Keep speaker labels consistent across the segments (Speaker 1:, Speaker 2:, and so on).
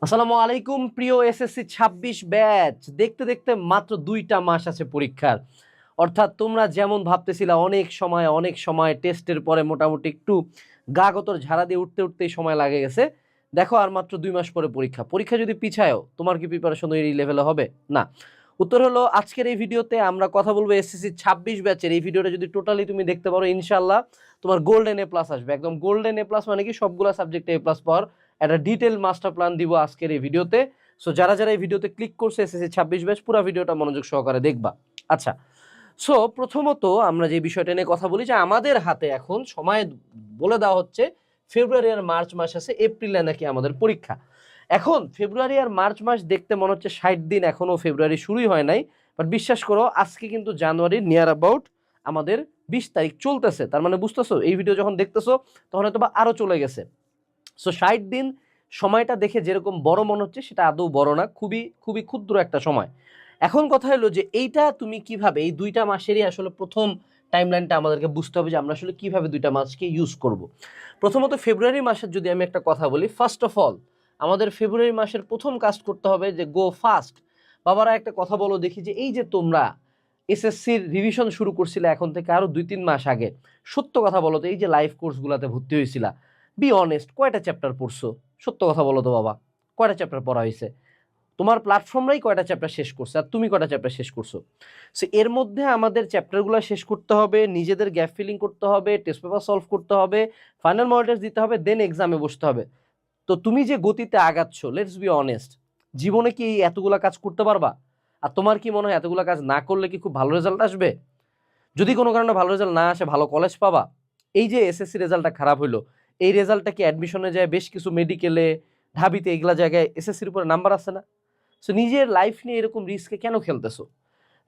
Speaker 1: আসসালামু আলাইকুম প্রিয় এসএসসি ২৬ ব্যাচ। দেখতে দেখতে মাত্র ২টা মাস আছে পরীক্ষার। অর্থাৎ তোমরা যেমন ভাবতেছিলা অনেক সময় টেস্টের পরে মোটামুটি একটু গা গতর ঝাড়া দিয়ে উঠতেই সময় লাগে গেছে। দেখো আর মাত্র ২ মাস পরে পরীক্ষা যদি পিছায়ও তোমার কি প্রিপারেশন এই লেভেলে হবে? না। উত্তর হলো আজকের এই ভিডিওতে আমরা কথা বলবো এসএসসি ২৬ ব্যাচের। এই ভিডিওটা যদি টোটালি তুমি দেখতে পারো ইনশাআল্লাহ তোমার গোল্ডেন এ প্লাস আসবে। একদম গোল্ডেন এ প্লাস মানে কি সবগুলা সাবজেক্টে এ প্লাস পাওয়ার একটা ডিটেল মাস্টার প্ল্যান দিব আজকের এই ভিডিওতে। সো যারা এই ভিডিওতে ক্লিক করছে এসএসসি ২৬ ব্যাচ পুরো ভিডিওটা মনোযোগ সহকারে দেখবা। আচ্ছা, সো প্রথমত আমরা যে বিষয়টা নিয়ে কথা বলি যে আমাদের হাতে এখন সময় বলে দেওয়া হচ্ছে ফেব্রুয়ারি আর মার্চ মাস আছে, এপ্রিলে নাকি আমাদের পরীক্ষা। এখন ফেব্রুয়ারি আর মার্চ মাস দেখতে মনে হচ্ছে ৬০ দিন, এখনো ফেব্রুয়ারি শুরুই হয় নাই। বাট বিশ্বাস করো আজকে কিন্তু জানুয়ারির নিয়ার অ্যাবাউট আমাদের ২০ তারিখ চলতেছে। তার মানে বুঝতেছো এই ভিডিও যখন দেখতেছো তখন হয়তো বা আরো চলে গেছে। সো ৬০ দিন সময়টা দেখে যেরকম বড় মনে হচ্ছে সেটা আদৌ বড় না, খুবই খুবই ক্ষুদ্র একটা সময়। এখন কথা হলো যে এইটা তুমি কিভাবে এই ২টা মাসেরই আসলে প্রথম টাইমলাইনটা আমাদেরকে বুঝতে হবে যে আমরা আসলে কিভাবে ২টা মাসকে ইউজ করব। প্রথমত ফেব্রুয়ারি মাসের যদি আমি একটা কথা বলি, ফার্স্ট অফ অল আমাদের ফেব্রুয়ারি মাসের প্রথম কাজ করতে হবে যে গো ফাস্ট। বাবারা একটা কথা বলো দেখি, যে এই যে তোমরা এসএসসির রিভিশন শুরু করছিলে এখন থেকে আরো ২-৩ মাস আগে, সত্য কথা বলো তো এই যে লাইভ কোর্সগুলোতে ভর্তি হয়েছিলা, বি অনেস্ট কয়টা চ্যাপ্টার পড়ছো? সত্য কথা বলো তো বাবা, কয়টা চ্যাপ্টার পড়া হয়েছে? তোমার প্ল্যাটফর্মরাই কয়টা চ্যাপ্টার শেষ করছে আর তুমি কয়টা চ্যাপ্টার শেষ করছো? সো এর মধ্যে আমাদের চ্যাপ্টারগুলো শেষ করতে হবে, নিজেদের গ্যাপ ফিলিং করতে হবে, টেস্ট পেপার সলভ করতে হবে, ফাইনাল মডেল টেস্ট দিতে হবে, দেন এক্সামে বসতে হবে। তো তুমি যে গতিতে আগাচ্ছ, লেটস বি অনেস্ট, জীবনে কি এতগুলা কাজ করতে পারবা? আর তোমার কি মনে হয় এতগুলা কাজ না করলে কি খুব ভালো রেজাল্ট আসবে? যদি কোনো কারণে ভালো রেজাল্ট না আসে ভালো কলেজ পাবা? এই যে এসএসসি রেজাল্টটা খারাপ হইলো, এই রেজাল্টটা কি অ্যাডমিশনে যায় বেশ কিছু মেডিকেলে, ঢাবিতে, এগুলা জায়গায় এসএসসির উপরে নাম্বার আছে না? সো নিজের লাইফ নিয়ে এরকম রিস্কে কেন খেলতেছো?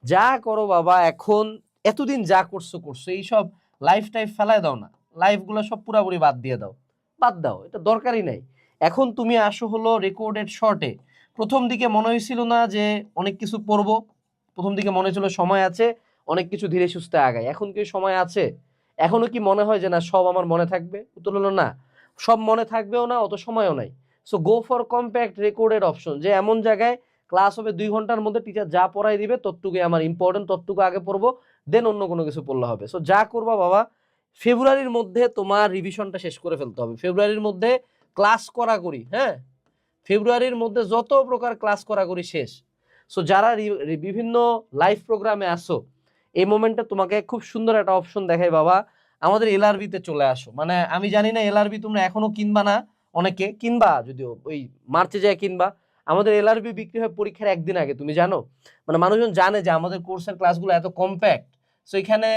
Speaker 1: যা করো বাবা এখন, এতদিন যা করছো করছো, এইসব লাইফ টাইফ ফেলায় দাও না, লাইফগুলো সব পুরাপুরি বাদ দিয়ে দাও, বাদ দাও, এটা দরকারই নাই। এখন তুমি আসো হলো রেকর্ডেড শর্টে। প্রথম দিকে মনে হয়েছিল না যে অনেক কিছু পড়বো? প্রথম দিকে মনে হয়েছিল সময় আছে, অনেক কিছু ধীরে সুস্থে আগায়। এখন কি সময় আছে? এখনো কি মনে হয় যে না সব আমার মনে থাকবে? উত্তর হলো না, সব মনে থাকবেও না, অত সময়ও নাই। So go for compact recorded option, যে এমন জায়গায় ক্লাস হবে ২ ঘন্টার মধ্যে, টিচার যা পড়াই দিবে ততটুকুই আমার ইম্পর্টেন্ট, ততটুকু আগে পড়বো, দেন অন্য কোনো কিছু পড়লে হবে। সো যা করবা বাবা, ফেব্রুয়ারির মধ্যে তোমার রিভিশনটা শেষ করে ফেলতে হবে, ফেব্রুয়ারির মধ্যে ক্লাস করাকরি, হ্যাঁ, ফেব্রুয়ারির মধ্যে যত প্রকার ক্লাস করাকরি শেষ। সো যারা বিভিন্ন লাইভ প্রোগ্রামে আসো, এই মোমেন্টে তোমাকে খুব সুন্দর একটা অপশন দেখাই বাবা, আমাদের এলআরবিতে চলে আসো। মানে আমি জানি না এলআরবি তোমরা এখনো কিনবা না, অনেকে কিনবা, যদিও ওই মার্চে যায় কিনবা। আমাদের এলআরবি বিক্রি হয় পরীক্ষার একদিন আগে, তুমি জানো? মানে মানুষজন জানে যে আমাদের কোর্সের ক্লাসগুলো এত কম্প্যাক্ট। সো এখানে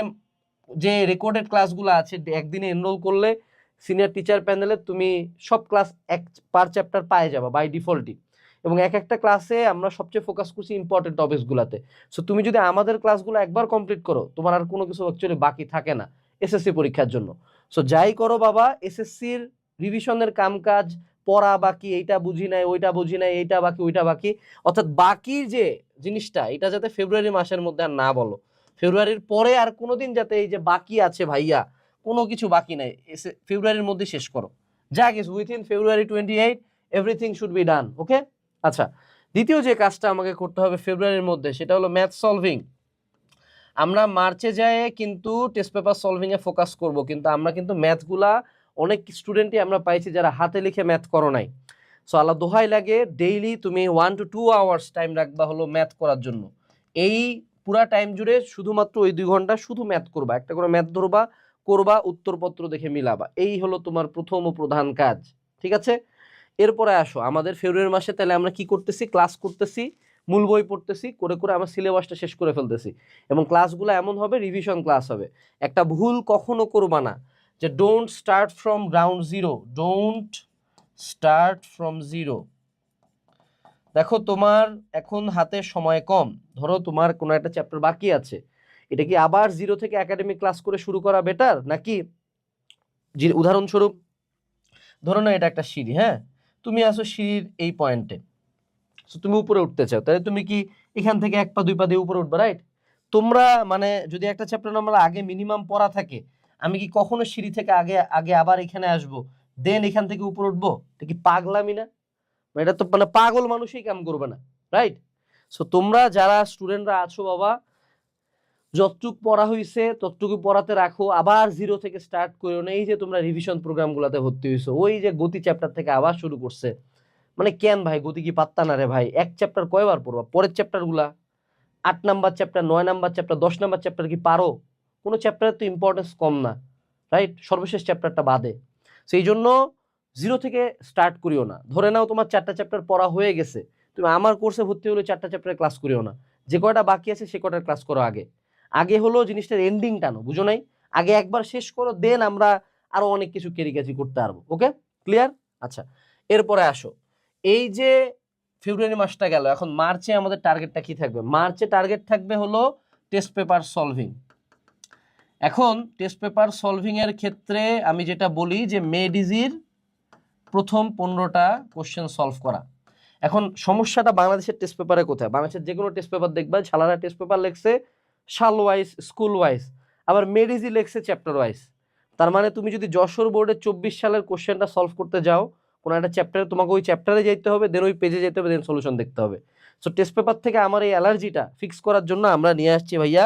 Speaker 1: যে রেকর্ডেড ক্লাসগুলো আছে একদিনে এনরোল করলে সিনিয়র টিচার প্যানেলে তুমি সব ক্লাস এক পার চ্যাপ্টার পায়ে যাবা বাই ডিফল্টই। এবং এক একটা ক্লাসে আমরা সবচেয়ে ফোকাস করছি ইম্পর্টেন্ট টপিকসগুলোতে। সো তুমি যদি আমাদের ক্লাসগুলো একবার কমপ্লিট করো, তোমার আর কোনো কিছু অ্যাকচুয়ালি বাকি থাকে না এসএসসি পরীক্ষার জন্য। সো যাই করো বাবা, এসএসসির রিভিশনের কামকাজ, পড়া বাকি, এইটা বুঝি নাই, ওইটা বুঝি নাই, এইটা বাকি, ওইটা বাকি, অর্থাৎ বাকি যে জিনিসটা, এটা যাতে ফেব্রুয়ারি মাসের মধ্যে আর না বলো। ফেব্রুয়ারির পরে আর কোনোদিন যাতে এই যে বাকি আছে ভাইয়া, কোনো কিছু বাকি নাই, ফেব্রুয়ারির মধ্যে শেষ করো। যা কিছু within February 28 everything should be done, okay? আচ্ছা, দ্বিতীয় যে কাজটা আমাকে করতে হবে ফেব্রুয়ারির মধ্যে সেটা হলো ম্যাথ সলভিং। আমরা মার্চে যায় কিন্তু টেস্ট পেপার সলভিং এ ফোকাস করব, কিন্তু আমরা কিন্তু ম্যাথগুলা অনেক স্টুডেন্টই আমরা পাইছি যারা হাতে লিখে ম্যাথ করো নাই। সো আল্লাহ দোহাই লাগে, ডেইলি তুমি 1 to 2 আওয়ার্স টাইম রাখবা হলো ম্যাথ করার জন্য। এই পুরা টাইম জুড়ে শুধুমাত্র ওই 2 ঘন্টা শুধু ম্যাথ করবা, একটা করে ম্যাথ ধরবা, করবা, উত্তরপত্র দেখে মিলাবা। এই হলো তোমার প্রথম ও প্রধান কাজ, ঠিক আছে? এরপরে আসো আমাদের ফেব্রুয়ারি মাসে তাহলে আমরা কি করতেছি? ক্লাস করতেছি, মূল বই পড়তেছি, করে করে আমার সিলেবাসটা শেষ করে ফেলতেছি। এবং ক্লাসগুলো এমন হবে রিভিশন ক্লাস হবে। একটা ভুল কখনো করবা না, যে don't start from ground zero, don't start from zero. দেখো তোমার এখন হাতে সময় কম, ধরো তোমার কোনো একটা চ্যাপ্টার বাকি আছে, এটা কি আবার জিরো থেকে একাডেমিক ক্লাস করে শুরু করা বেটার, নাকি উদাহরণস্বরূপ ধরো না এটা একটা সিঁড়ি, হ্যাঁ, তুমি আসো সিঁড়ির এই পয়েন্টে, তুমি উপরে উঠতে চাও, তাহলে তুমি কি এখান থেকে 1 পা 2 পা দিয়ে উপরে উঠবে, রাইট? তোমরা মানে যদি একটা চ্যাপ্টার নাম্বার আগে মিনিমাম পড়া থাকে, আমি কি কখনো সিঁড়ি থেকে আগে আগে আবার এখানে আসবো, দেন এখান থেকে উপরে উঠবো? এটা কি পাগলামি না? এটা তো মানে পাগল মানুষই কাম করবে না, রাইট? সো তোমরা যারা স্টুডেন্টরা আছো বাবা, যতটুক পড়া হয়েছে ততটুকু পড়াতে রাখো, আবার জিরো থেকে স্টার্ট করো না। এই যে তোমরা রিভিশন প্রোগ্রামগুলোতে ভর্তি হয়েছো, ওই যে গতি চ্যাপ্টার থেকে আবার শুরু করছে, মানে কেন ভাই গতি কি পাত্তা না রে ভাই? এক চ্যাপ্টার কয়বার পড়বা? পরের চ্যাপ্টার গুলা 8 number chapter, 9 number chapter, 10 number chapter কি পারো? কোনো চ্যাপ্টারের তো ইম্পর্টেন্স কম না, রাইট? সর্বশেষ চ্যাপ্টারটা বাদে। সেই জন্য জিরো থেকে স্টার্ট করিও না। ধরে নাও তোমার 4টা চ্যাপ্টার পড়া হয়ে গেছে, তুমি আমার কোর্সে ভর্তি হলে 4টা চ্যাপ্টারের ক্লাস করিও না, যে কয়টা বাকি আছে সে কয়টার ক্লাস করো আগে। আগে হলো জিনিসটার এন্ডিং টানো, বুঝো নাই? আগে একবার শেষ করো, দেন আমরা আরো অনেক কিছু কেরিকাচি করতে পারবো। ওকে, ক্লিয়ার? আচ্ছা, এরপরে আসো, এই যে ফেব্রুয়ারি মাসটা গেল, এখন মার্চে আমাদের টার্গেটটা কি থাকবে? মার্চে টার্গেট থাকবে হলো টেস্ট পেপার সলভিং। এখন টেস্ট পেপার সলভিং এর ক্ষেত্রে আমি যেটা বলি যে মেডিজির প্রথম 15টা কোশ্চেন সলভ করা। এখন সমস্যাটা বাংলাদেশের টেস্ট পেপারে কোথায়? বাংলাদেশের যে কোনো টেস্ট পেপার দেখবা, ছালারা টেস্ট পেপার লেখছে সাল ওয়াইজ, স্কুল ওয়াইজ, আবার মেডিজি লেখছে চ্যাপ্টার ওয়াইজ। তার মানে তুমি যদি যশোর বোর্ডে 24 সালের কোশ্চেনটা সলভ করতে যাও কোনো একটা চ্যাপ্টারে, তোমাকে ওই চ্যাপ্টারে যেতে হবে, দেন ওই পেজে যেতে হবে, দেন সলিউশন দেখতে হবে। সো টেস্ট পেপার থেকে আমার এই অ্যালার্জিটা ফিক্স করার জন্য আমরা নিয়ে আসছি ভাইয়া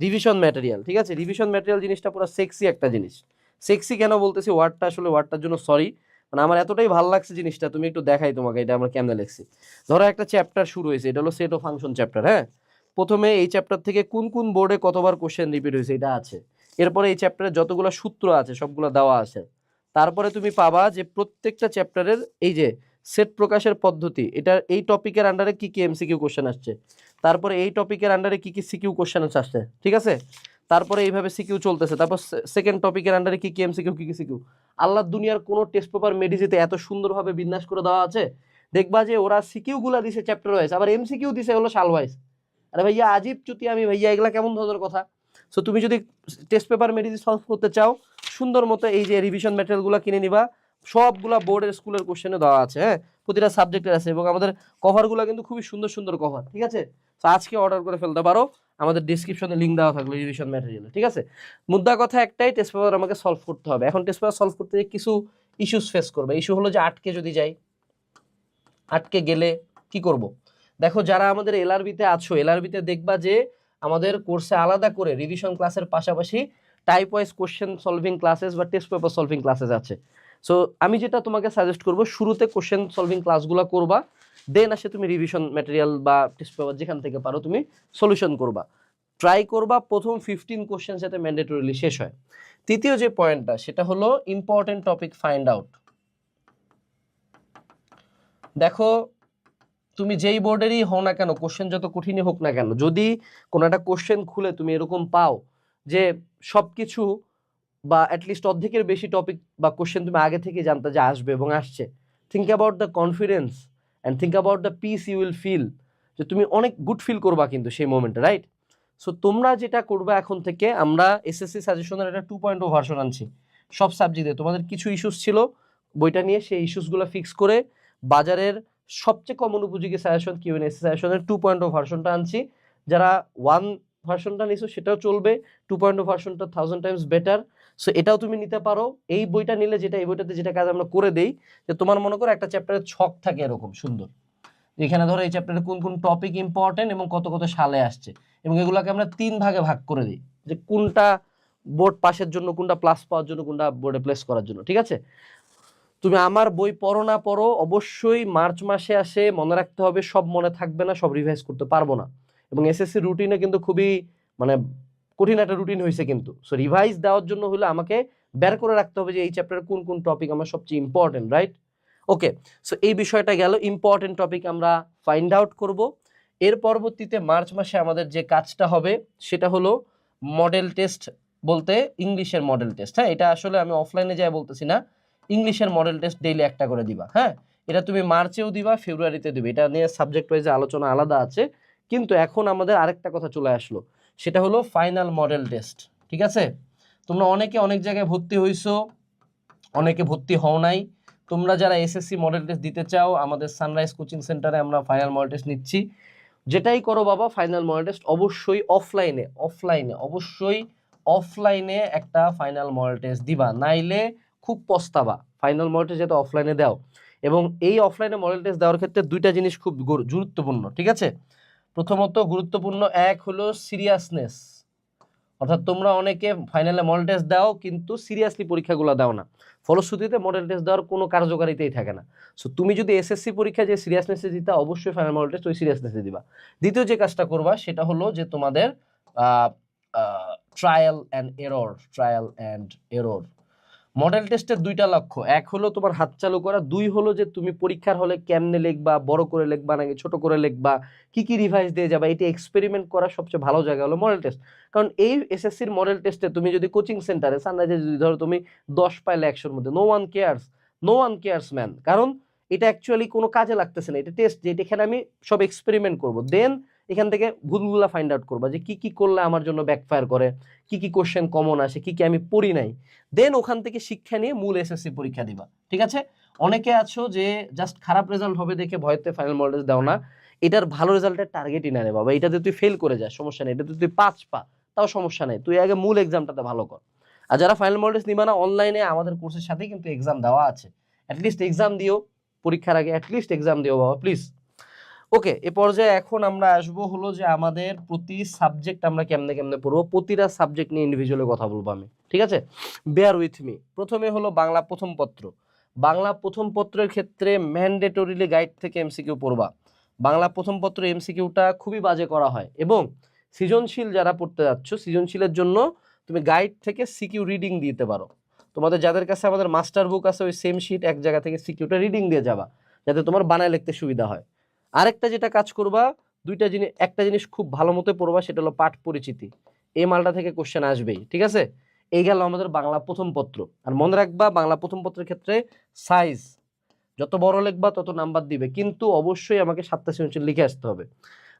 Speaker 1: রিভিশন ম্যাটেরিয়াল। ঠিক আছে, রিভিশন ম্যাটেরিয়াল জিনিসটা পুরো সেক্সি একটা জিনিস। সেক্সি কেন বলতেছি, ওয়ার্ডটা আসলে ওয়ার্ডটার জন্য সরি, মানে আমার এতটাই ভালো লাগছে জিনিসটা, তুমি একটু দেখাই তোমাকে এটা আমরা কেমনে লিখছি। ধরো একটা চ্যাপ্টার শুরু হয়েছে, এটা হলো সেট অফ ফাংশন চ্যাপ্টার। হ্যাঁ, প্রথমে এই চ্যাপ্টার থেকে কোন কোন বোর্ডে কতবার কোশ্চেন রিপিট হয়েছে এটা আছে। এরপরে এই চ্যাপ্টারে যতগুলো সূত্র আছে সবগুলো দেওয়া আছে। তারপরে তুমি পাবা যে প্রত্যেকটা চ্যাপ্টারের এই যে সেট প্রকাশের পদ্ধতি, এটা এই টপিকের আন্ডারে কি কি এমসিকিউ কোশ্চেন আসছে, তারপরে এই টপিকের আন্ডারে কি কি সিকিউ কোশ্চেন আসছে, ঠিক আছে? তারপরে এইভাবে সিকিউ চলতেছে, তারপর সেকেন্ড টপিকের আন্ডারে কি কি এমসিকিউ, কি কি সিকিউ। আল্লাহ দুনিয়ার কোন টেস্ট পেপার মেডিজিতে এত সুন্দরভাবে বিন্যাস করে দেওয়া আছে, দেখবা যে ওরা সিকিউ গুলা দিছে চ্যাপ্টার ওয়াইজ, আবার এমসিকিউ দিছে হলো সাল ওয়াইজ। আরে ভাইয়া আজিব চুতি আমি ভাইয়া, এগুলা কেমন ধরনের কথা? সো তুমি যদি টেস্ট পেপার মেডিজি সলভ করতে চাও, সুন্দর মতো এই যে রিভিশন ম্যাটেরিয়ালগুলো কিনে নিবা, সবগুলা বোর্ডের স্কুলের কোশ্চেনে দেওয়া আছে। হ্যাঁ, প্রতিটা সাবজেক্টের আছে, এবং আমাদের কভারগুলো কিন্তু খুবই সুন্দর সুন্দর কভার। ঠিক আছে, তো আজকে অর্ডার করে ফেলতে পারো, আমাদের ডিসক্রিপশনে লিঙ্ক দেওয়া থাকলো রিভিশন ম্যাটেরিয়াল। ঠিক আছে, মুদ্রা কথা একটাই, টেস্ট পেপার আমাকে সলভ করতে হবে। এখন টেস্ট পেপার সলভ করতে গিয়ে কিছু ইস্যুস ফেস করবে। ইস্যু হলো যে আটকে যদি যাই, আটকে গেলে কি করব? দেখো যারা আমাদের এলআরবিতে আছো, এলআরবিতে দেখবা যে আমাদের কোর্সে আলাদা করে রিভিশন ক্লাসের পাশাপাশি type wise question solving classes বা টেস্ট পেপার সলভিং ক্লাসেস আছে। সো আমি যেটা তোমাকে সাজেস্ট করব, শুরুতে কোশ্চেন সলভিং ক্লাসগুলো করবা, দেন আসে তুমি রিভিশন ম্যাটেরিয়াল বা টেস্ট পেপার যেখান থেকে পারো তুমি সলিউশন করবা। ট্রাই করবা প্রথম 15 কোশ্চেন যাতে ম্যান্ডেটরিলি শেষ হয়। তৃতীয় যে পয়েন্টটা, সেটা হলো ইম্পর্টেন্ট টপিক ফাইন্ড আউট। দেখো তুমি যেই বোর্ডেরই হও না কেন, কোশ্চেন যত কঠিনই হোক না কেন, যদি কোনো একটা কোশ্চেন খুলে তুমি এরকম পাও যে সব কিছু বা অ্যাটলিস্ট অর্ধেকের বেশি টপিক বা কোশ্চেন তুমি আগে থেকে জানতে যে আসবে এবং আসছে, think about the confidence and think about the peace you will feel, যে তুমি অনেক গুড ফিল করবা কিন্তু সেই মোমেন্টে, রাইট? সো তোমরা যেটা করবে এখন থেকে, আমরা এসএসসি সাজেশনের একটা 2.0 ভার্সন আনছি সব সাবজেক্টে। তোমাদের কিছু ইস্যুস ছিল বইটা নিয়ে, সেই ইস্যুসগুলো ফিক্স করে বাজারের সবচেয়ে কমন উপযোগী সাজেশন কিউএনএসসি সাজেশনের 2.0 ভার্সনটা আনছি। যারা 1 ভার্সনটা নিছো সেটাও চলবে, 2.0 ভার্সনটা 1000 টাইমস বেটার। সো এটাও তুমি নিতে পারো। এই বইটা নিলে যেটা, এই বইটাতে যেটা কাজ আমরা করে দেই, যে তোমার মনে করো একটা চ্যাপ্টারের ছক থাকে এরকম সুন্দর, এখানে ধরো এই চ্যাপ্টারে কোন কোন টপিক ইম্পর্টেন্ট এবং কত কত সালে আসছে, এবং এগুলোকে আমরা 3 ভাগে ভাগ করে দিই, যে কোনটা বোর্ড পাসের জন্য, কোনটা প্লাস পাওয়ার জন্য, কোনটা বোর্ডে প্লেস করার জন্য। ঠিক আছে, তুমি আমার বই পড়ো না পড়ো, অবশ্যই মার্চ মাসে আসে মনে রাখতে হবে, সব মনে থাকবে না, সব রিভাইজ করতে পারবো না। এবং এসএসসি রুটিনে কিন্তু খুবই মানে কঠিন একটা রুটিন হয়েছে কিন্তু। সো রিভাইজ দেওয়ার জন্য হলে আমাকে বের করে রাখতে হবে যে এই চ্যাপ্টারের কোন কোন টপিক আমার সবচেয়ে ইম্পর্টেন্ট, রাইট? ওকে, সো এই বিষয়টা গেল, ইম্পর্টেন্ট টপিক আমরা ফাইন্ড আউট করব। এর পরবর্তীতে মার্চ মাসে আমাদের যে কাজটা হবে সেটা হলো মডেল টেস্ট, বলতে ইংলিশের মডেল টেস্ট। হ্যাঁ, এটা আসলে আমি অফলাইনে যাই বলতেছি না, ইংলিশের মডেল টেস্ট ডেইলি একটা করে দিবা। হ্যাঁ, এটা তুমি মার্চেও দিবা, ফেব্রুয়ারিতে দিবে, এটা নিয়ে সাবজেক্ট ওয়াইজে আলোচনা আলাদা আছে। কিন্তু এখন আমাদের আরেকটা কথা চলে আসলো, সেটা হলো ফাইনাল মডেল টেস্ট। ঠিক আছে, তোমরা অনেকে অনেক জায়গায় ভর্তি হইছো, অনেকে ভর্তি হও নাই। তোমরা যারা এসএসসি মডেল টেস্ট দিতে চাও, আমাদের সানরাইজ কোচিং সেন্টারে আমরা ফাইনাল মডেল টেস্ট নিচ্ছি। যেটাই করো বাবা, ফাইনাল মডেল টেস্ট অবশ্যই অফলাইনে একটা ফাইনাল মডেল টেস্ট দিবা, নাইলে খুব পস্তাবা। ফাইনাল মডেল টেস্ট যাতে অফলাইনে দাও, এবং এই অফলাইনে মডেল টেস্ট দেওয়ার ক্ষেত্রে দুইটা জিনিস খুব গুরুত্বপূর্ণ, ঠিক আছে? প্রথমত গুরুত্বপূর্ণ এক হলো সিরিয়াসনেস, অর্থাৎ তোমরা অনেকে ফাইনালে মডেল টেস্ট দাও কিন্তু সিরিয়াসলি পরীক্ষাগুলো দাও না, ফলশ্রুতিতে মডেল টেস্ট দেওয়ার কোনো কার্যকারিতাই থাকে না। সো তুমি যদি এসএসসি পরীক্ষা যে সিরিয়াসনেসে দিতা, অবশ্যই ফাইনাল মডেল টেস্ট ওই সিরিয়াসনেসে দিবা। দ্বিতীয় যে কাজটা করবা সেটা হলো যে তোমাদের ট্রায়াল অ্যান্ড এরর। মডেল টেস্টের দুইটা লক্ষ্য, এক হলো তোমার হাত চালু করা, দুই হলো যে তুমি পরীক্ষার হলে কেমনে লিখবা, বড় করে লিখবা নাকি ছোট করে লিখবা, কি কি রিভাইজ দিয়ে যাবা, এটা এক্সপেরিমেন্ট করার সবচেয়ে ভালো জায়গা হলো মডেল টেস্ট। কারণ এই এসএসসির মডেল টেস্টে তুমি যদি কোচিং সেন্টারে সানরাইজে যদি ধরো তুমি 10 পাইলে 100-র মধ্যে, নো ওয়ান কেয়ার্স ম্যান, কারণ এটা অ্যাকচুয়ালি কোনো কাজে লাগতেছে না, এটা টেস্ট, যেটা এখানে আমি সব এক্সপেরিমেন্ট করব, দেন এখান থেকে ভুলগুলা ফাইন্ড আউট করবা যে কি কি করলে আমার জন্য ব্যাকফায়ার করে, কি কি কোশ্চেন কমন আসে, কি কি আমি পড়ি নাই, দেন ওখান থেকে শিক্ষা নিয়ে মূল এসএসসি পরীক্ষা দিবা, ঠিক আছে? অনেকে আছো যে জাস্ট খারাপ রেজাল্ট হবে দেখে ভয়তে ফাইনাল মডেল টেস্ট দাও না, এটার ভালো রেজাল্টের টার্গেটই না রে বাবা, এটাতে তুই ফেল করে যাস সমস্যা নেই, এটাতে তুই 5 পা তাও সমস্যা নেই, তুই আগে মূল এক্সামটাতে ভালো কর। আর যারা ফাইনাল মডেল টেস্ট নিবা না, অনলাইনে আমাদের কোর্সের সাথে কিন্তু এক্সাম দেওয়া আছে, অ্যাটলিস্ট এক্সাম দিও, পরীক্ষার আগে অ্যাটলিস্ট এক্সাম দিও বাবা প্লিজ। ওকে, এ পর্যায়ে এখন আমরা আসবো হলো যে আমাদের প্রতি সাবজেক্ট আমরা কেমনে পড়বো, প্রতিটা সাবজেক্ট নিয়ে ইন্ডিভিজুয়ালি কথা বলবো আমি, ঠিক আছে? Bear with me. প্রথমে হলো বাংলা প্রথম পত্র। বাংলা প্রথম পত্রের ক্ষেত্রে ম্যান্ডেটরিলি গাইড থেকে এমসিকিউ পড়বা। বাংলা প্রথম পত্র এমসিকিউটা খুবই বাজে করা হয়, এবং সৃজনশীল যারা পড়তে যাচ্ছ, সৃজনশীলের জন্য তুমি গাইড থেকে সিকিউ রিডিং দিতে পারো। তোমাদের যাদের কাছে আমাদের মাস্টার বুক আছে, ওই সেম শিট এক জায়গা থেকে সিকিউটা রিডিং দিয়ে যাবা, যাতে তোমার বানায় লিখতে সুবিধা হয়। আরেকটা যেটা কাজ করবা, দুইটা জিনিস, একটা জিনিস খুব ভালো মতো পড়বা, সেটা হলো পাঠ পরিচিতি। এই মালটা থেকে কোশ্চেন আসবেই, ঠিক আছে? এই গেল আমাদের বাংলা প্রথম পত্র। আর মনে রাখবা, বাংলা প্রথম পত্রের ক্ষেত্রে সাইজ যত বড় লিখবা তত নাম্বার দিবে, কিন্তু অবশ্যই আমাকে 7টা সৃজনশীল লিখে আসতে হবে।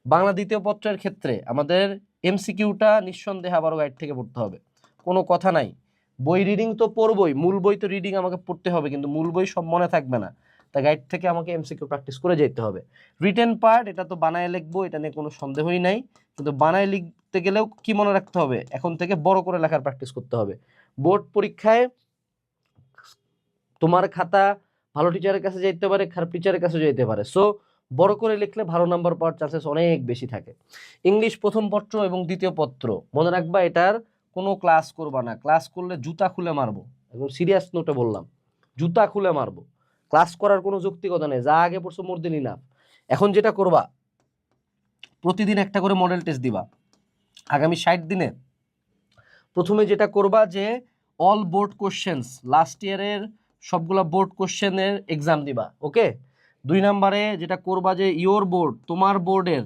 Speaker 1: বাংলা দ্বিতীয় পত্রের ক্ষেত্রে আমাদের এমসিকিউটা নিঃসন্দেহে আবারও গাইড থেকে পড়তে হবে, কোনো কথা নাই। বই রিডিং তো পড়বই, মূল বই তো রিডিং আমাকে পড়তে হবে, কিন্তু মূল বই সব মনে থাকবে না, তা গাইড থেকে আমাকে এমসিকিউ প্র্যাকটিস করে যেতে হবে। রিটেন পার্ট, এটা তো বানায় লিখবো, এটা নিয়ে কোনো সন্দেহই নাই, কিন্তু বানায় লিখতে গেলেও কি মনে রাখতে হবে, এখন থেকে বড় করে লেখার প্র্যাকটিস করতে হবে। বোর্ড পরীক্ষায় তোমার খাতা ভালো টিচারের কাছে যেতে পারে, খারাপ টিচারের কাছে যেতে পারে, সো বড় করে লিখলে ভালো নাম্বার পাওয়ার চান্সেস অনেক বেশি থাকে। ইংলিশ প্রথম পত্র এবং দ্বিতীয় পত্র মনে রাখবা, এটার কোনো ক্লাস করবা না, ক্লাস করলে জুতা খুলে মারবো, এবং সিরিয়াস নোটে বললাম, জুতা খুলে মারবো, ক্লাস করার কোনো যৌক্তিকতা নেই, যা আগে পড়ছো মোর দিনই না। এখন যেটা করবা, প্রতিদিন একটা করে মডেল টেস্ট দিবা, আগামী 60 দিনে প্রথমে যেটা করবা যে অল বোর্ড কোশ্চেন্স, লাস্ট ইয়ারের সবগুলা বোর্ড কোশ্চেনের এক্সাম দিবা, ওকে? 2 নম্বরে যেটা করবা যে ইয়োর বোর্ড, তোমার বোর্ডের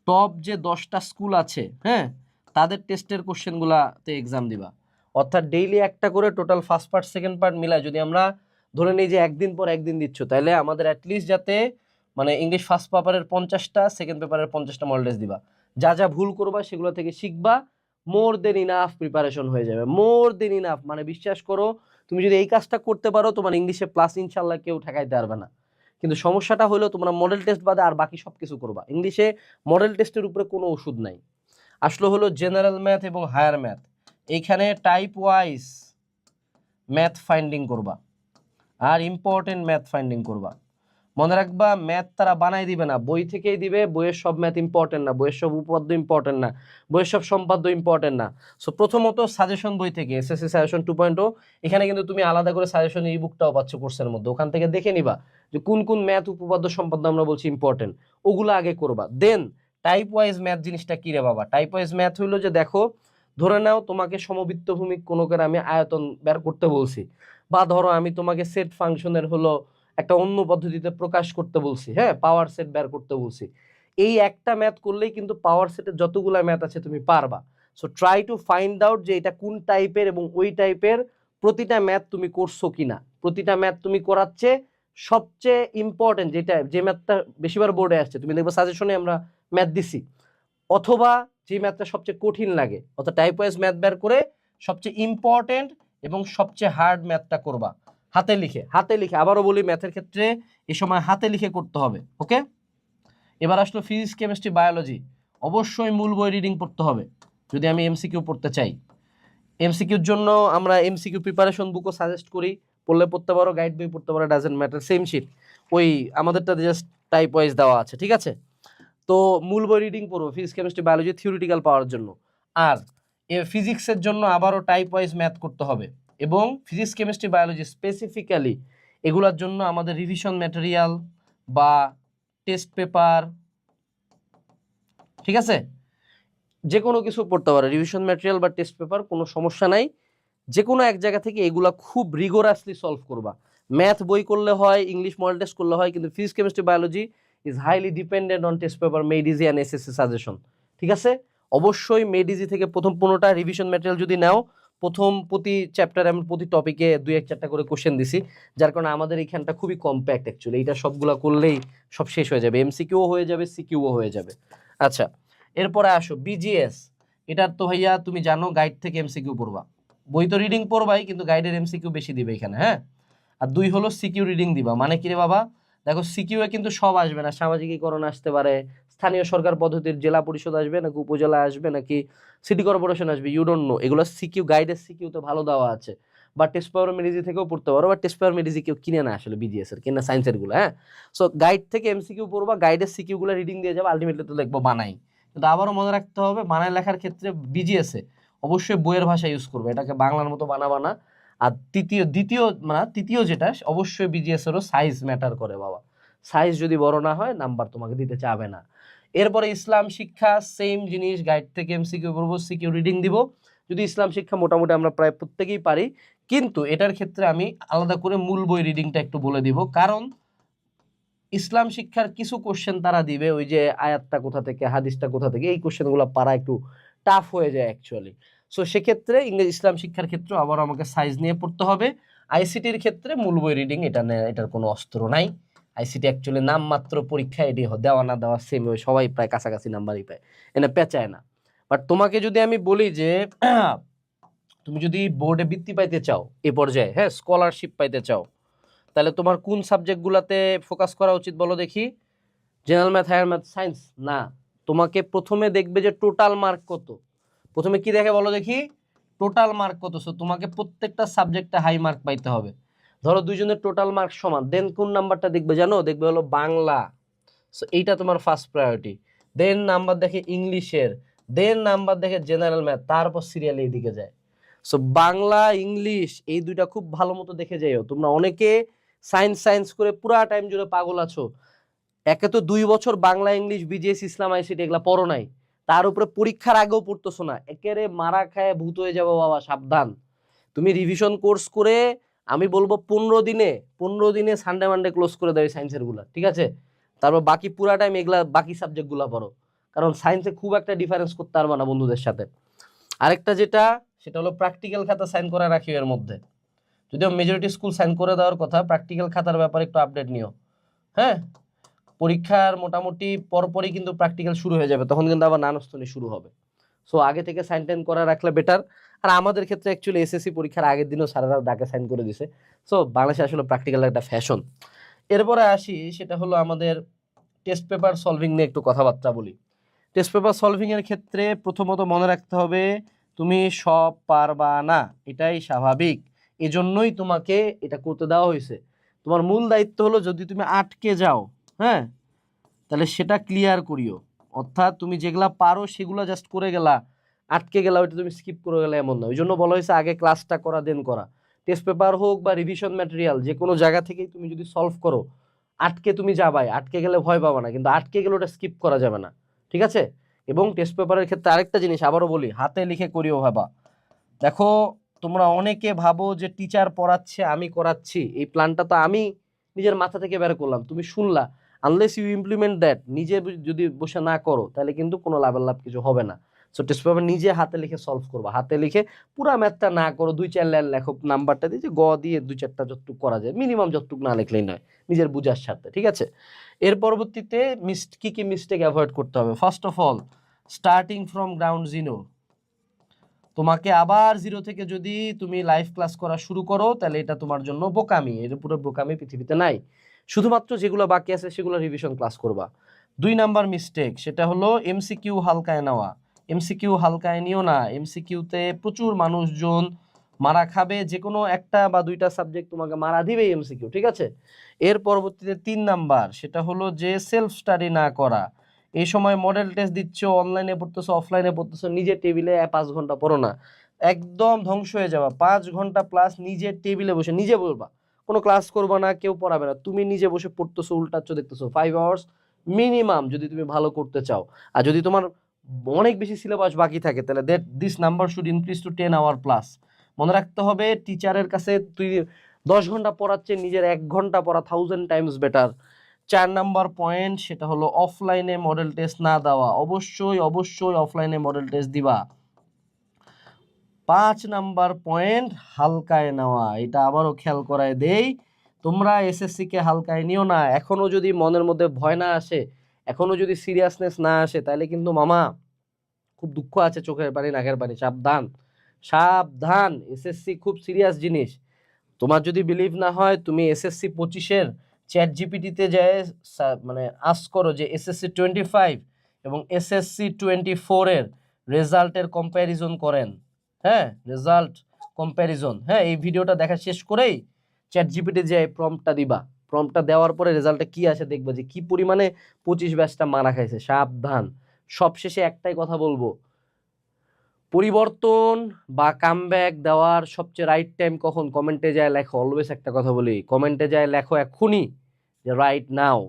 Speaker 1: টপ যে 10টা স্কুল আছে, হ্যাঁ, তাদের টেস্টের কোশ্চেনগুলাতে এক্সাম দিবা। অর্থাৎ ডেইলি একটা করে total first part second part মিলায় যদি আমরা ধরে নিই যে একদিন পর একদিন দিচ্ছ, তাহলে আমাদের অ্যাটলিস্ট যাতে মানে ইংলিশ ফার্স্ট পেপারের 50টা, সেকেন্ড পেপারের 50টা মডেল টেস্ট দিবা। যা যা ভুল করবা সেগুলো থেকে শিখবা, মোর দেন ইনাফ প্রিপারেশন হয়ে যাবে, মোর দেন ইনাফ। মানে বিশ্বাস করো, তুমি যদি এই কাজটা করতে পারো, তোমার ইংলিশে প্লাস ইনশাল্লাহ কেউ ঠেকাইতে পারবে না। কিন্তু সমস্যাটা হলো তোমরা মডেল টেস্ট বাদে আর বাকি সব কিছু করবা, ইংলিশে মডেল টেস্টের উপরে কোনো ওষুধ নাই। আসলে হলো জেনারেল ম্যাথ এবং হায়ার ম্যাথ, এইখানে টাইপ ওয়াইজ ম্যাথ ফাইন্ডিং করবা, আর ইম্পর্টেন্ট ম্যাথ ফাইন্ডিং করবা। মনে রাখবা, ম্যাথ তারা বানাই দিবে না, বই থেকেই দিবে, বইয়ের সব ম্যাথ ইম্পর্টেন্ট না, বইয়ের সব উপপাদ্য ইম্পর্টেন্ট না, বইয়ের সব সম্পাদ্য ইম্পর্টেন্ট না। সো প্রথমত সাজেশন বই থেকে, এসএসসি সাজেশন 2.0, এখানে কিন্তু তুমি আলাদা করে সাজেশন ই বুকটাও পাচ্ছ কোর্সের মধ্যে, ওখান থেকে দেখে নিবা যে কোন কোন ম্যাথ উপপাদ্য সম্পাদ্য আমরা বলছি ইম্পর্টেন্ট, ওগুলো আগে করবা। দেন টাইপ ওয়াইজ ম্যাথ জিনিসটা কি রে বাবা? টাইপ ওয়াইজ ম্যাথ হইলো যে দেখো, ধরে নাও তোমাকে সমবৃত্ত ভূমিক কোণকের আমি আয়তন বের করতে বলছি, বা ধরো আমি তোমাকে সেট ফাংশনের হলো একটা অন্য পদ্ধতিতে প্রকাশ করতে বলছি, হ্যাঁ, পাওয়ার সেট বের করতে বলছি, এই একটা ম্যাথ করলেই কিন্তু পাওয়ার সেটের যতগুলা ম্যাথ আছে তুমি পারবা। So try to find out যে এটা কোন টাইপের, এবং ওই টাইপের প্রতিটা ম্যাথ তুমি করছো কিনা, প্রতিটা ম্যাথ তুমি করাচ্ছে সবচেয়ে ইম্পর্টেন্ট যেটা, যে ম্যাথটা বেশিবার বোর্ডে আসছে, তুমি দেখবে সাজেশনে আমরা ম্যাথ দিছি, অথবা যে ম্যাথটা সবচেয়ে কঠিন লাগে, অর্থাৎ টাইপ ওয়াইজ ম্যাথ বের করে সবচেয়ে ইম্পর্টেন্ট এবং সবচেয়ে হার্ড ম্যাথটা করবা হাতে লিখে। হাতে লিখে, আবারও বলি, ম্যাথের ক্ষেত্রে এই সময় হাতে লিখে করতে হবে, ওকে? এবার আসলো ফিজিক্স, কেমিস্ট্রি, বায়োলজি, অবশ্যই মূল বই রিডিং পড়তে হবে যদি আমি এমসিকিউ পড়তে চাই। এমসিকিউর জন্য আমরা এমসিকিউ প্রিপারেশন বুকও সাজেস্ট করি, পড়লে পড়তে পারো, গাইড বই পড়তে পারো, ডাজেন্ট ম্যাটার, সেম শিট, ওই আমাদেরটা জাস্ট টাইপ ওয়াইজ দেওয়া আছে, ঠিক আছে। তো মূল বই রিডিং পড়বো ফিজিক্স কেমিস্ট্রি বায়োলজি থিওরিটিক্যাল পাওয়ার জন্য, আর ফিজিক্সের জন্য আবারও টাইপ ওয়াইজ ম্যাথ করতে হবে, এবং ফিজিক্স কেমিস্ট্রি বায়োলজি স্পেসিফিক্যালি এগুলোর জন্য আমাদের রিভিশন ম্যাটেরিয়াল বা টেস্ট পেপার, ঠিক আছে, যে কোনো কিছু পড়তে পারো, রিভিশন ম্যাটেরিয়াল বা টেস্ট পেপার, কোনো সমস্যা নাই। যে কোনো এক জায়গা থেকে এগুলা খুব রিগোরাসলি সলভ করবা। ম্যাথ বই করলে হয়, ইংলিশ মডেল টেস্ট করলে হয়, কিন্তু physics chemistry biology is highly dependent on test paper, মেডিজি অ্যান্ড এসএসসি সাজেশন, ঠিক আছে। অবশ্যই মেডিজি থেকে প্রথম 15টা রিভিশন ম্যাটেরিয়াল যদি নাও, প্রতি চ্যাপ্টারে আমি প্রতি টপিকে 2-1-4টা করে কোশ্চেন দিছি, যার কারণে আমাদের এইখানটা খুবই কম্প্যাক্ট অ্যাকচুয়ালি, এটা সবগুলা করলেই সব শেষ হয়ে যাবে, এমসিকিউও হয়ে যাবে, সিকিউও হয়ে যাবে। আচ্ছা, এরপরে আসো বিজিএস। এটার তো ভাইয়া তুমি জানো গাইড থেকে এমসিকিউ পড়বা, বই তো রিডিং পড়বাই, কিন্তু গাইডের এমসিকিউ বেশি দিবে এখানে, হ্যাঁ। আর 2 হলো সিকিউ রিডিং দিবা, মানে কি রে বাবা, দেখো সিকিউ এ কিন্তু সব আসবে না, সামাজিকীকরণ আসতে পারে, স্থানীয় সরকার পদ্ধতির জেলা পরিষদ আসবে নাকি উপজেলা আসবে নাকি সিটি কর্পোরেশন আসবে, ইউ ডোন্ট নো, এগুলো সিকিউ গাইডের সিকিউ তো ভালো দেওয়া আছে, বা টেস্ট পেপার মেডিজি থেকেও পড়তে পারো, বা টেস্ট পেপার মেডিজি কেউ কিনে না আসলে বিজিএস এর, কিনা সায়েন্সের গুলো, হ্যাঁ। সো গাইড থেকে এমসিকিউ পড়বা, গাইডের সিকিউ গুলো রিডিং দিয়ে যাবে, আলটিমেটলি তো লিখবো বানাই, কিন্তু আবারও মনে রাখতে হবে বানায় লেখার ক্ষেত্রে বিজিএস এ অবশ্যই বইয়ের ভাষা ইউজ করবে, এটাকে বাংলার মতো বানাবা না। আর তৃতীয় যেটা, অবশ্যই বিজিএস এরও সাইজ ম্যাটার করে বাবা, সাইজ যদি বড় না হয় নাম্বার তোমাকে দিতে চাবে না। এরপরে ইসলাম শিক্ষা, সেম জিনিস, গাইড থেকে এমসিকিউ পড়বো, সিকিউ রিডিং দিব। যদি ইসলাম শিক্ষা মোটামুটি আমরা প্রায় প্রত্যেকেই পারি, কিন্তু এটার ক্ষেত্রে আমি আলাদা করে মূল বই রিডিংটা একটু বলে দিব, কারণ ইসলাম শিক্ষার কিছু কোশ্চেন তারা দিবে, ওই যে আয়াতটা কোথা থেকে, হাদিসটা কোথা থেকে, এই কোশ্চেনগুলো পারা একটু টাফ হয়ে যায় অ্যাকচুয়ালি। সো সেক্ষেত্রে ইংরেজি ইসলাম শিক্ষার ক্ষেত্রে আবার আমাকে সাইজ নিয়ে পড়তে হবে। আইসিটির ক্ষেত্রে মূল বই রিডিং এটার কোনো অস্ত্র নাই, আইসিটি অ্যাকচুয়ালি নামমাত্র পরীক্ষা, এটি দেওয়া না দেওয়া সেম, সবাই প্রায় কাছাকাছি নাম্বারই পায়, এনে পেঁচায় না। বাট তোমাকে যদি আমি বলি যে তুমি যদি বোর্ডে বৃত্তি পাইতে চাও এ পর্যায়ে, হ্যাঁ, স্কলারশিপ পাইতে চাও, তাহলে তোমার কোন সাবজেক্টগুলোতে ফোকাস করা উচিত বলো দেখি? General math, higher math, science না, তোমাকে প্রথমে দেখবে যে টোটাল মার্ক কত। প্রথমে কি দেখে বলো দেখি? টোটাল মার্ক কত। সো তোমাকে প্রত্যেকটা সাবজেক্টে হাই মার্ক পাইতে হবে। ধরো দুইজনের টোটাল মার্ক সমান, দেন কোন নাম্বারটা দেখবে জানো? দেখবে হলো বাংলা, সো এইটা তোমার ফার্স্ট প্রায়োরিটি। দেন নাম্বার দেখে ইংলিশের, দেন নাম্বার দেখে জেনারেল ম্যাথ, তারপর সিরিয়াল এইদিকে যায়। সো বাংলা ইংলিশ এই দুইটা খুব ভালো মতো দেখে যাইও। তোমরা অনেকে সায়েন্স করে পুরা টাইম জুড়ে পাগল আছো, একে তো 2 বছর বাংলা ইংলিশ বিজিএস ইসলাম আইসিটি এগুলা পড়ো নাই, তার উপরে পরীক্ষার আগেও পড়তেছো না, একেবারে মারা খায় ভূত হয়ে যাবো বাবা, সাবধান। তুমি রিভিশন কোর্স করে আমি বলবো 15 দিনে সানডে মানডে ক্লোজ করে দেবে সায়েন্সের গুলা, ঠিক আছে? তারপর বাকি পুরা টাইম এগুলা বাকি সাবজেক্ট গুলা পড়ো, কারণ সায়েন্সে খুব একটা ডিফারেন্স করতে পারবে না বন্ধুদের সাথে। আরেকটা সেটা হলো প্র্যাকটিক্যাল খাতা সাইন করে রাখিও এর মধ্যে, যদিও মেজরিটি স্কুল সাইন করে দেওয়ার কথা, প্র্যাকটিক্যাল খাতার ব্যাপারে একটু আপডেট নিও, হ্যাঁ। পরীক্ষার মোটামুটি পরপরই কিন্তু প্র্যাকটিক্যাল শুরু হয়ে যাবে, তখন কিন্তু আবার নানস্তনি শুরু হবে। সো আগে থেকে সাইন টাইন করা রাখলে বেটার। আর আমাদের ক্ষেত্রে অ্যাকচুয়ালি এসএসসি পরীক্ষার আগের দিনও স্যারেরা ডাকে সাইন করে দিছে। সো বাংলাদেশে আসলে প্র্যাকটিক্যাল একটা ফ্যাশন। এরপরে আসি, সেটা হলো আমাদের টেস্ট পেপার সলভিং নিয়ে একটু কথাবার্তা বলি। টেস্ট পেপার সলভিং এর ক্ষেত্রে প্রথমত মনে রাখতে হবে তুমি সব পারবা না, এটাই স্বাভাবিক, এজন্যই তোমাকে এটা করতে দেওয়া হয়েছে। তোমার মূল দায়িত্ব হলো যদি তুমি আটকে যাও, হ্যাঁ, তাহলে সেটা ক্লিয়ার করিও। অর্থাৎ তুমি যেগুলা পারো সেগুলো জাস্ট করে গেলা, আটকে গেলা ওইটা তুমি স্কিপ করে গেলে এমন না। ওই জন্য বলা হয়েছে আগে ক্লাসটা করা দেন করা। টেস্ট পেপার হোক বা রিভিশন ম্যাটেরিয়াল, যে কোনো জায়গা থেকেই তুমি যদি সলভ করো, আটকে তুমি যাবাই, আটকে গেলে ভয় পাবা না, কিন্তু আটকে গেলে ওটা স্কিপ করা যাবে না, ঠিক আছে? এবং টেস্ট পেপারের ক্ষেত্রে আরেকটা জিনিস আবারও বলি, হাতে লিখে করিও ভাবা। দেখো তোমরা অনেকে ভাবো যে টিচার পড়াচ্ছে আমি করাচ্ছি, এই প্ল্যানটা তো আমি নিজের মাথা থেকে বের করলাম, তুমি শুনলা, আনলেস ইউ ইমপ্লিমেন্ট দ্যাট, নিজে যদি বসে না করো তাহলে কিন্তু কোনো লাভ কিছু হবে না। সো টেস্ট পেপার নিজে হাতে লিখে সলভ করবা, হাতে লিখে পুরা ম্যাথটা না করো, 2-4 লাইন লেখো, নাম্বারটা দিয়ে যে গ দিয়ে 2-4টা যতটুকু করা যায়, মিনিমাম যতটুকু না লিখলেই নয়, নিজের বুঝার সাথে, ঠিক আছে? এর পরবর্তীতে কি কি মিস্টেক অ্যাভয়েড করতে হবে? First of all, starting from ground zero. তোমাকে আবার জিরো থেকে যদি তুমি লাইভ ক্লাস করা শুরু করো তাহলে এটা তোমার জন্য বোকামি, এর পুরো বোকামি পৃথিবীতে নাই। শুধুমাত্র যেগুলো বাকি আছে সেগুলো রিভিশন ক্লাস করবা। 2 নাম্বার মিস্টেক, সেটা হলো এমসিকিউ হালকায় নেওয়া। এমসিকিউ হালকায় নিও না, এমসিকিউতে প্রচুর মানুষজন মারা খাবে, যে কোনো একটা বা দুইটা সাবজেক্ট তোমাকে মারা দিবে এমসিকিউ, ঠিক আছে। এর পরবর্তীতে 3 নাম্বার, সেটা হলো যে সেলফ স্টাডি না করা। এই সময় মডেল টেস্ট দিচ্ছ, অনলাইনে পড়তেছো, অফলাইনে পড়তেছো, নিজের টেবিলে 5 ঘন্টা পড়ো না, একদম ধ্বংস হয়ে যাবা। 5 ঘন্টা প্লাস নিজের টেবিলে বসে নিজে বলবা, কোনো ক্লাস করবা না, কেউ পড়াবে না, তুমি নিজে বসে পড়তেছো, উল্টাচ্ছ, দেখতেছো। 5 আওয়ার্স মিনিমাম যদি তুমি ভালো করতে চাও। আর যদি তোমার অনেক বেশি সিলেবাস বাকি থাকে, তাহলে this number should increase to 10 hour plus. মনে রাখতে হবে, টিচারের কাছে তুই 10 ঘন্টা পড়াচ্ছে, নিজের 1 ঘন্টা পড়া 1000 টাইমস বেটার। 4 নাম্বার পয়েন্ট, সেটা হলো অফলাইনে মডেল টেস্ট না দেওয়া। অবশ্যই অবশ্যই অফলাইনে মডেল টেস্ট দিবা। 5 নাম্বার পয়েন্ট, হালকায় নেওয়া। এটা আবারও খেয়াল করায় দেই, তোমরা এসএসসি কে হালকায় নিও না। এখনো যদি মনের মধ্যে ভয় না আসে, এখনো যদি সিরিয়াসনেস না আসে, তাহলে কিন্তু মামা খুব দুঃখ আছে, চোখের পানি নাকের পানি। সাবধান সাবধান, এসএসসি খুব সিরিয়াস জিনিস। তোমার যদি বিলিভ না হয়, তুমি এসএসসি 25-এর চ্যাট জিপিটিতে যায় মানে আস্ক করো যে এসএসসি 25 এবং এসএসসি 24-এর রেজাল্টের কম্প্যারিজন করেন। হ্যাঁ, রেজাল্ট কম্প্যারিজন, হ্যাঁ, এই ভিডিওটা দেখা শেষ করেই চ্যাট জিপিটি যায় প্রম্পটটা দিবা। প্রম্পটটা দেওয়ার পরে রেজাল্টে কি আসে দেখবা যে কি পরিমাণে 25 ব্যাচটা মারা খাইছে। সাবধান। সবশেষে একটাই কথা বলবো, পরিবর্তন বা কামব্যাক দেওয়ার সবচেয়ে রাইট টাইম কখন? কমেন্টে যায় লেখো। অলওয়েজ একটা কথা বলি, কমেন্টে যায় লেখো এক্ষুনি যে রাইট নাও।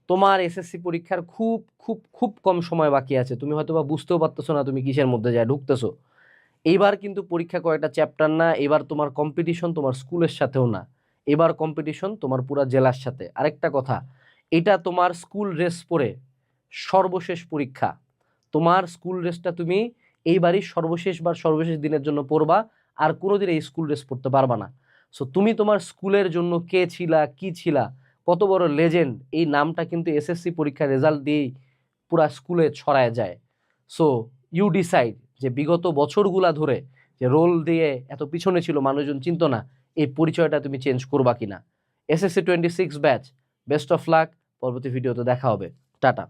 Speaker 1: তোমার এসএসসি পরীক্ষার খুব খুব খুব কম সময় বাকি আছে, তুমি হয়তো বা বুঝতেও পারতেছো না তুমি কিসের মধ্যে যায় ঢুকতেছো। এইবার কিন্তু পরীক্ষা কয়েকটা চ্যাপ্টার না, এবার তোমার কম্পিটিশন তোমার স্কুলের সাথেও না, এবার কম্পিটিশন তোমার পুরা জেলার সাথে। আরেকটা কথা, এটা তোমার স্কুল ড্রেস পরে সর্বশেষ পরীক্ষা। তোমার স্কুল ড্রেসটা তুমি এইবারই সর্বশেষ দিনের জন্য পরবা, আর কোনোদিন এই স্কুল ড্রেস পরতে পারবা না। সো তুমি তোমার স্কুলের জন্য কে ছিলা, কি ছিলা, কত বড় লেজেন্ড, এই নামটা কিন্তু এসএসসি পরীক্ষার রেজাল্ট দিয়েই পুরা স্কুলে ছড়ায় যায়। সো ইউ ডিসাইড যে বিগত বছরগুলা ধরে যে রোল দিয়ে এত পিছনে ছিল, মানুষজন চিনত না, এই পরিচয়টা তুমি চেঞ্জ করবা কিনা। SSC 26 batch, best of luck. পরবর্তী ভিডিওতে দেখা হবে। টাটা।